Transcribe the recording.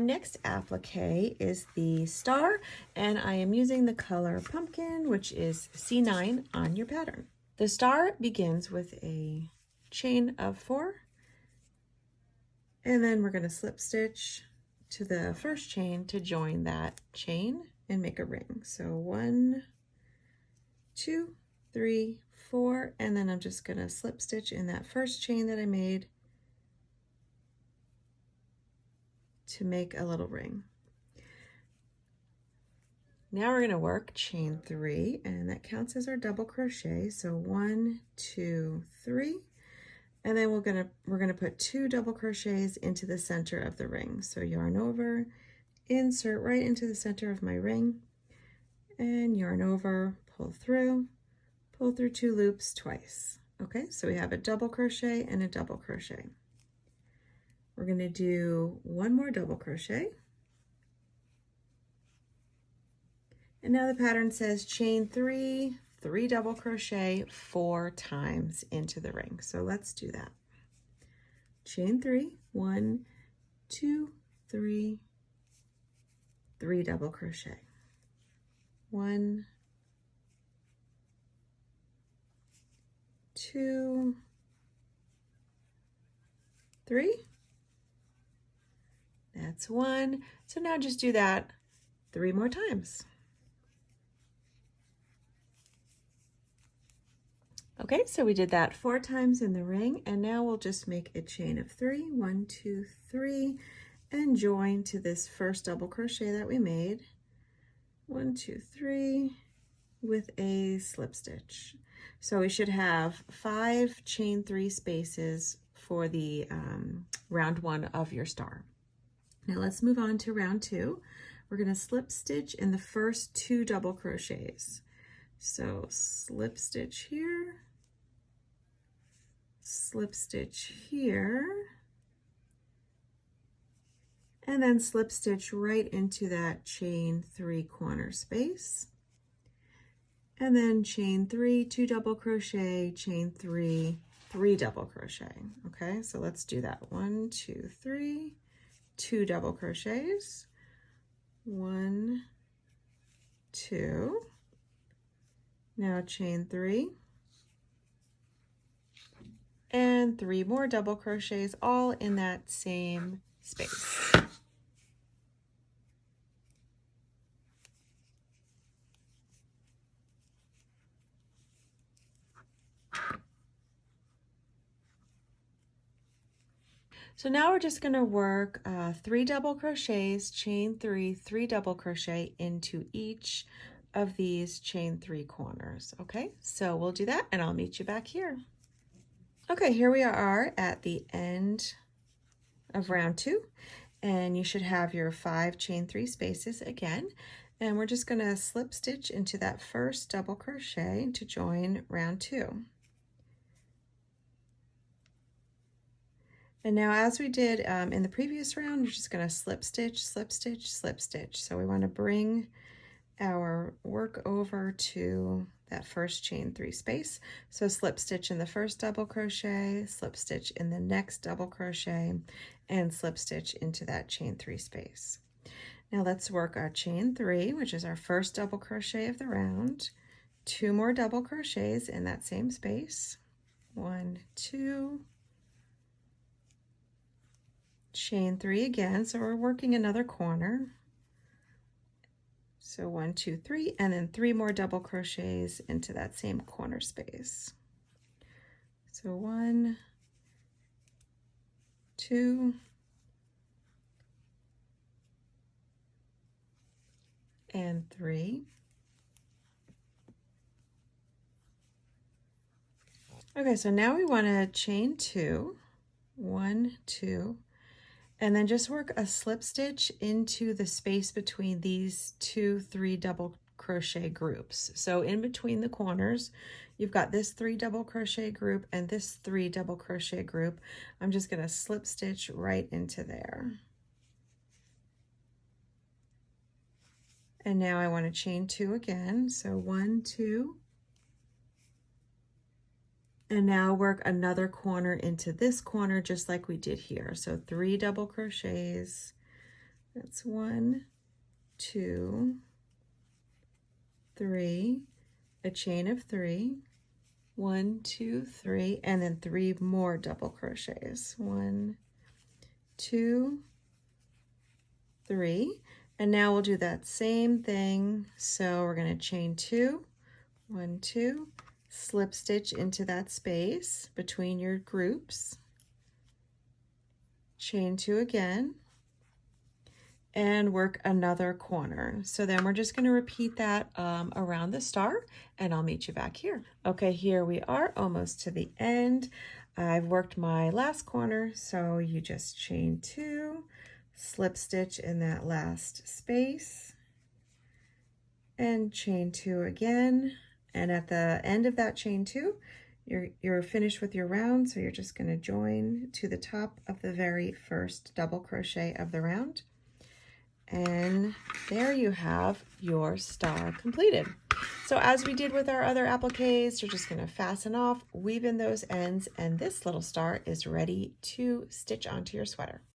next applique is the star, and I am using the color pumpkin, which is C9 on your pattern. The star begins with a chain of 4, and then we're going to slip stitch to the first chain to join that chain and make a ring. So 1, 2, 3, 4, and then I'm just going to slip stitch in that first chain that I made to make a little ring. Now we're going to work chain 3, and that counts as our double crochet. So 1, 2, 3, and then we're gonna put 2 double crochets into the center of the ring. So yarn over, insert right into the center of my ring, and yarn over, pull through 2 loops twice. Okay, so we have a double crochet and a double crochet. We're going to do 1 more double crochet. And now the pattern says chain 3, 3 double crochet 4 times into the ring. So let's do that. Chain 3, 1, 2, 3, 3 double crochet. 1, 2, 3. That's 1. So now just do that 3 more times. Okay, so we did that 4 times in the ring, and now we'll just make a chain of 3, 1, 2, 3, and join to this first double crochet that we made. 1, 2, 3, with a slip stitch. So we should have 5 chain 3 spaces for the round 1 of your star. Now let's move on to round 2. We're going to slip stitch in the first 2 double crochets. So slip stitch here, slip stitch here, and then slip stitch right into that chain 3 corner space, and then chain 3, 2 double crochet, chain 3, 3 double crochet. Okay, so let's do that. 1, 2, 3, 2 double crochets, 1, 2, now chain 3, and 3 more double crochets, all in that same space. So now we're just going to work 3 double crochets, chain 3, 3 double crochet into each of these chain 3 corners. Okay, so we'll do that, and I'll meet you back here. Okay, here we are at the end of round 2, and you should have your 5 chain 3 spaces again, and we're just going to slip stitch into that first double crochet to join round 2. And now, as we did in the previous round, you're just going to slip stitch, slip stitch, slip stitch. So we want to bring our work over to that first chain 3 space. So slip stitch in the first double crochet, slip stitch in the next double crochet, and slip stitch into that chain 3 space. Now let's work our chain 3, which is our first double crochet of the round. 2 more double crochets in that same space. 1, 2, chain 3 again, so we're working another corner. So 1, 2, 3, and then 3 more double crochets into that same corner space. So 1, 2, and 3. Okay, so now we want to chain 2, 1, 2, and then just work a slip stitch into the space between these 2, 3 double crochet groups. So in between the corners, you've got this 3 double crochet group and this 3 double crochet group. I'm just going to slip stitch right into there. And now I want to chain 2 again. So 1, 2, and now work another corner into this corner just like we did here. So 3 double crochets, That's 1, 2, 3, a chain of 3, 1, 2, 3, and then 3 more double crochets. 1, 2, 3, and now we'll do that same thing. So we're going to chain 2, 1, 2, slip stitch into that space between your groups, chain 2 again, and work another corner. So then we're just going to repeat that around the star, and I'll meet you back here. Okay, here we are, almost to the end. I've worked my last corner, so you just chain 2, slip stitch in that last space, and chain 2 again. And at the end of that chain 2, you're finished with your round, so you're just going to join to the top of the very first double crochet of the round. And there you have your star completed. So as we did with our other appliques, you're just going to fasten off, weave in those ends, and this little star is ready to stitch onto your sweater.